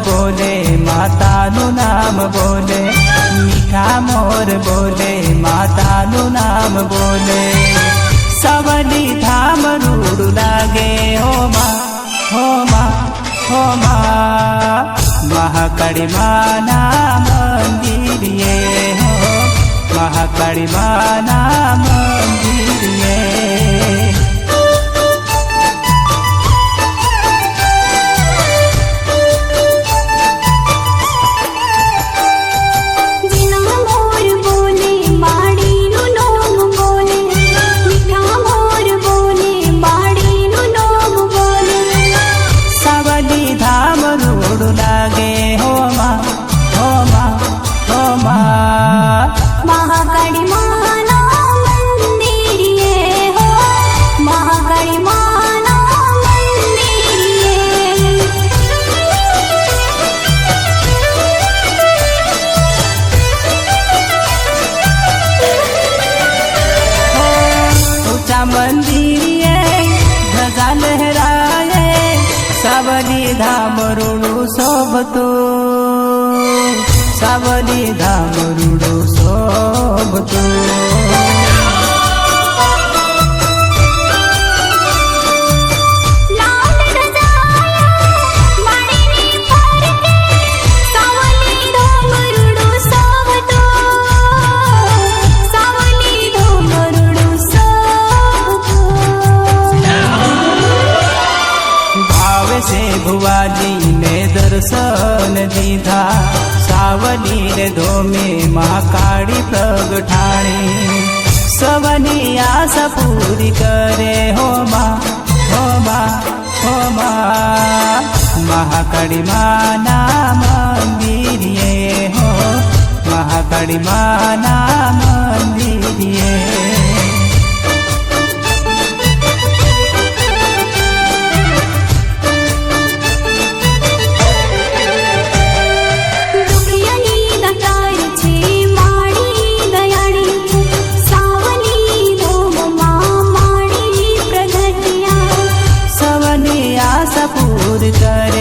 बोले मातानु नाम बोले, मीठा मोर बोले मातानु नाम बोले। सवली धाम रूड़ लागे हो माँ, हो माँ, हो माँ। महाकाली माँ ना मंदिर ये हो, महाकाली माँ ना मंदिर ये। मंदिर ध्वजा लहराए, सावली धाम रूड़ू शोभतो, सावली धाम रूड़ू शोभतो। से भुवाजी ने दर्शन दीधा, सावली रे धोमे महाकाली प्रगटाणी। सवनी आशा पूरी करे हो माँ, हो माँ, हो माँ। महाकाली माँ ना मंदिर ये हो, महाकाली माँ ना मंदिर ये। पूर करे